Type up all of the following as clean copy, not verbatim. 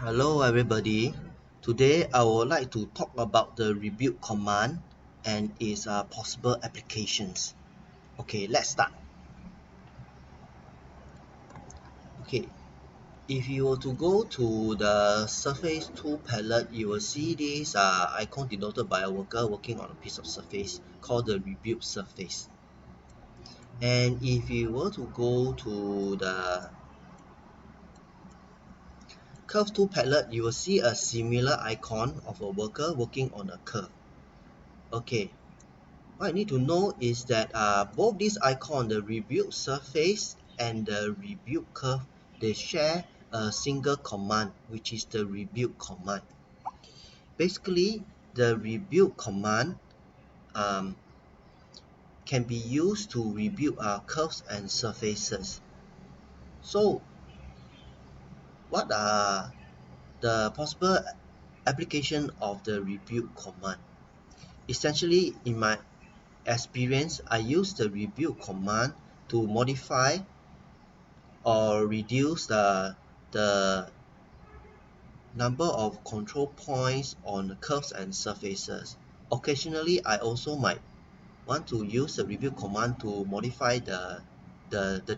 Hello everybody. Today I would like to talk about the rebuild command and its possible applications. Okay, let's start. Okay, if you were to go to the Surface Tool palette, you will see this icon denoted by a worker working on a piece of surface called the rebuild surface. And if you were to go to the Curve Tool palette, you will see a similar icon of a worker working on a curve. Okay, what I need to know is that both these icons, the rebuild surface and the rebuild curve, they share a single command, which is the rebuild command. Basically, the rebuild command um, can be used to rebuild curves and surfaces. So, what are the possible application of the rebuild command? Essentially, in my experience, I use the rebuild command to modify or reduce the number of control points on the curves and surfaces. Occasionally, I also might want to use the rebuild command to modify the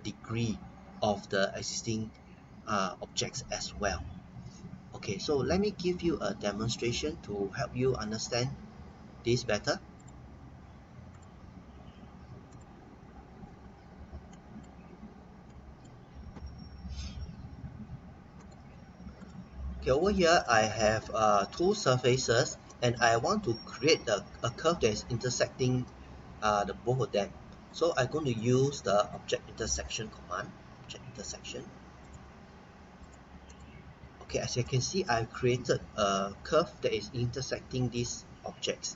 degree of the existing objects as well. Okay, so let me give you a demonstration to help you understand this better. Okay, over here I have two surfaces and I want to create a curve that is intersecting the both of them. So I'm going to use the object intersection command. Object intersection. Okay, as you can see, I've created a curve that is intersecting these objects.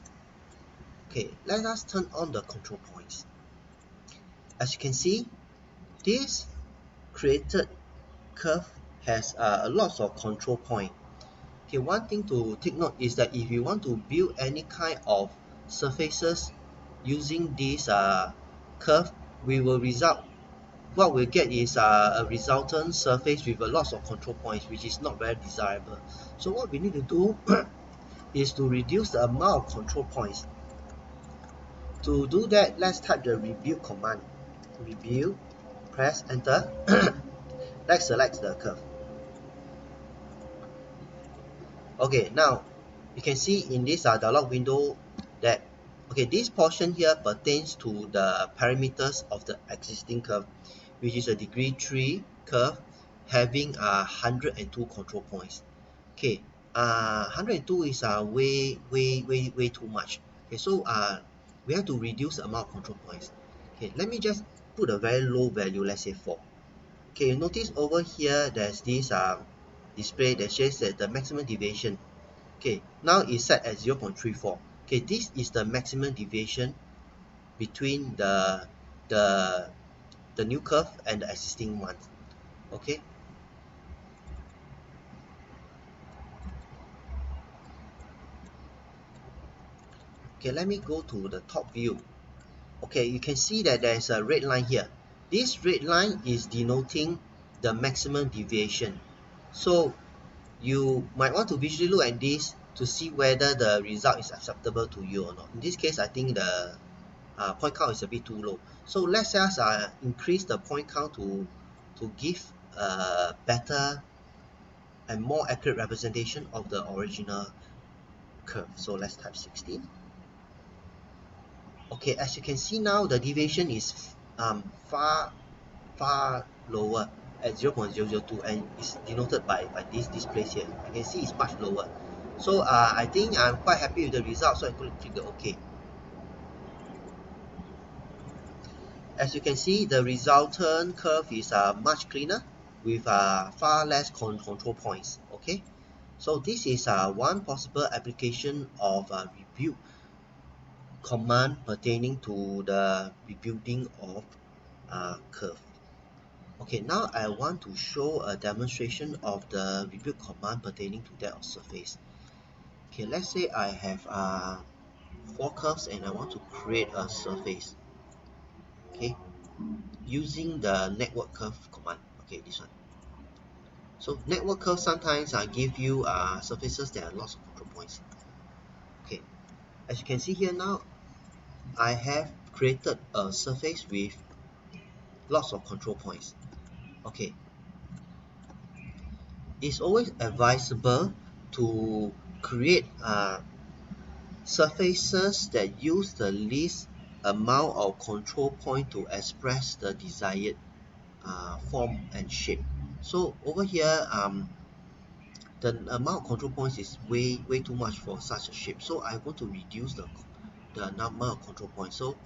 Okay, let us turn on the control points. As you can see, this created curve has a lot of control point. Okay, one thing to take note is that if you want to build any kind of surfaces using this curve, we will result what we'll get is a resultant surface with a lot of control points, which is not very desirable. So what we need to do is to reduce the amount of control points. To do that, let's type the rebuild command. Rebuild, press enter. Let's select the curve. Okay, now you can see in this dialog window that this portion here pertains to the parameters of the existing curve, which is a degree 3 curve having 102 control points. Okay, 102 is way too much. Okay, so we have to reduce the amount of control points. Okay, let me just put a very low value, let's say 4. Okay, you notice over here there's this display that shows that the maximum deviation. Okay, now it's set at 0.34. Okay, this is the maximum deviation between the the new curve and the existing one. Okay. Okay, let me go to the top view. Okay, you can see that there's a red line here. This red line is denoting the maximum deviation. So you might want to visually look at this to see whether the result is acceptable to you or not. In this case, I think the point count is a bit too low. So let's just increase the point count to give a better and more accurate representation of the original curve. So let's type 16. Okay, as you can see now, the deviation is far lower at 0.002 and is denoted by this place here. You can see it's much lower. So I think I'm quite happy with the result, so I'm going to click the OK. As you can see, the resultant curve is much cleaner with far less control points. Okay, so this is one possible application of rebuild command pertaining to the rebuilding of curve. Okay, now I want to show a demonstration of the rebuild command pertaining to that of surface. Okay, let's say I have 4 curves and I want to create a surface. Okay, using the network curve command. Okay, this one. So network curve sometimes give you surfaces that are lots of control points. Okay, as you can see here now, I have created a surface with lots of control points. Okay, it's always advisable to create surfaces that use the least amount of control point to express the desired form and shape. So over here, the amount of control points is way too much for such a shape. So I want to reduce the number of control points. So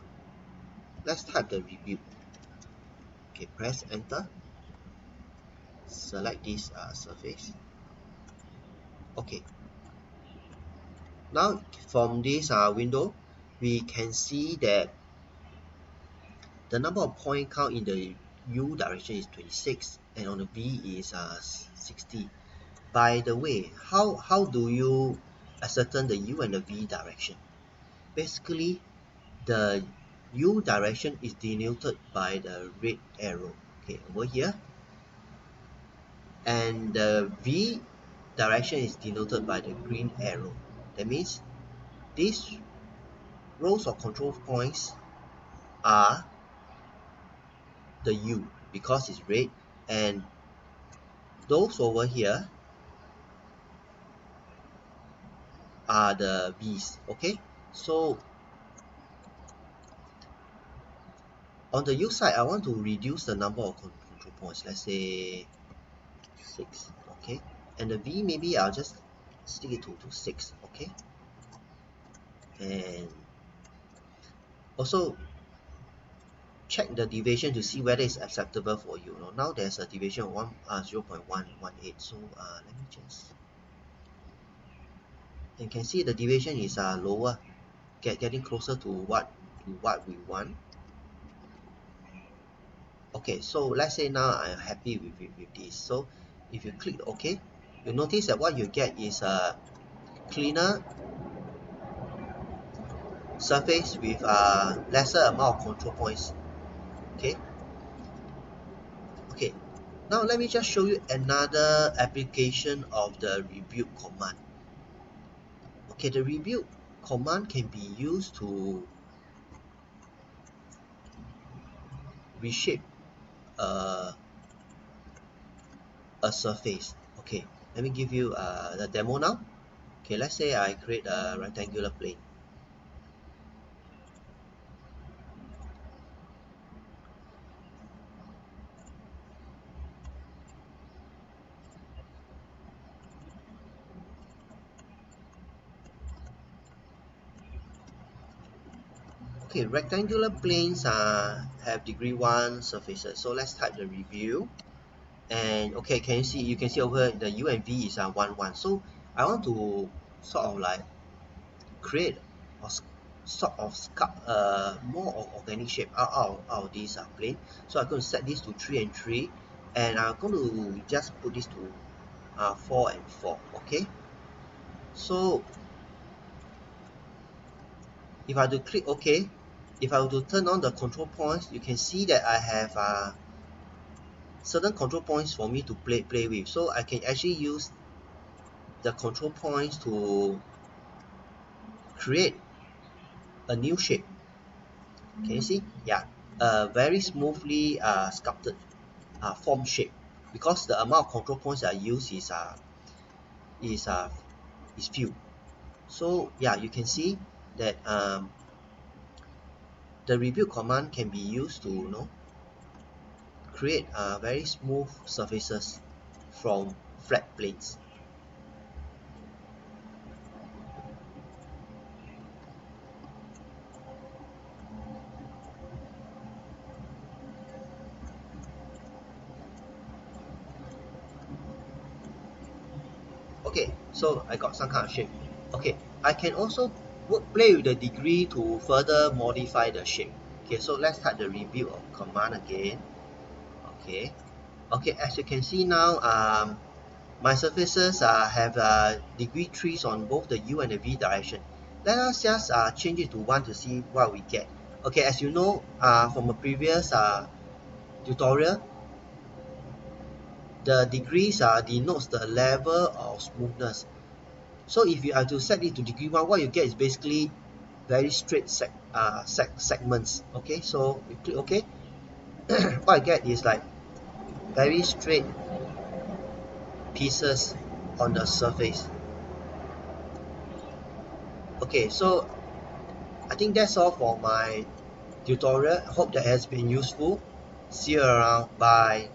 let's type the rebuild. Okay, press enter. Select this surface. Okay. Now from this window, we can see that the number of point count in the U direction is 26 and on the V is 60. By the way, how do you ascertain the U and the V direction? Basically, the U direction is denoted by the red arrow, okay, over here, and the V direction is denoted by the green arrow. That means these rows of control points are the U because it's red, and those over here are the V's. Okay, so on the U side, I want to reduce the number of control points. Let's say 6. Okay, and the V maybe I'll just stick it to 6. Okay, and also check the deviation to see whether it's acceptable for you. Now there's a deviation of 0.118. So let me just, you can see the deviation is lower, getting closer to what we want. Okay, so let's say now I'm happy with this. So if you click OK, you notice that what you get is a cleaner surface with a lesser amount of control points. Okay. Okay. Now let me just show you another application of the rebuild command. Okay, the rebuild command can be used to reshape a surface. Okay, let me give you the demo now. Okay, let's say I create a rectangular plane. Okay, rectangular planes have degree 1 surfaces. So let's type the review. And okay, you can see over the U and V is 1 1. So I want to sort of like create or sort of sculpt more of organic shape out of this plane. So I'm going to set this to 3 and 3, and I'm going to just put this to 4 and 4. Okay, so if I were to click OK, if I were to turn on the control points, you can see that I have certain control points for me to play with. So I can actually use the control points to create a new shape. Can you see? Yeah, a very smoothly sculpted form shape, because the amount of control points I use is uh, is few. So yeah, you can see that the rebuild command can be used to create very smooth surfaces from flat planes. Okay, so I got some kind of shape. Okay, I can also play with the degree to further modify the shape. Okay, so let's type the rebuild command again. Okay, as you can see now, my surfaces have degree 3s on both the U and the V direction. Let us just change it to 1 to see what we get. Okay, as you know from a previous tutorial, the degrees denotes the level of smoothness. So if you have to set it to degree 1, what you get is basically very straight segments. Okay, so you click OK. What I get is like very straight pieces on the surface. Okay, so I think that's all for my tutorial. Hope that has been useful. See you around. Bye.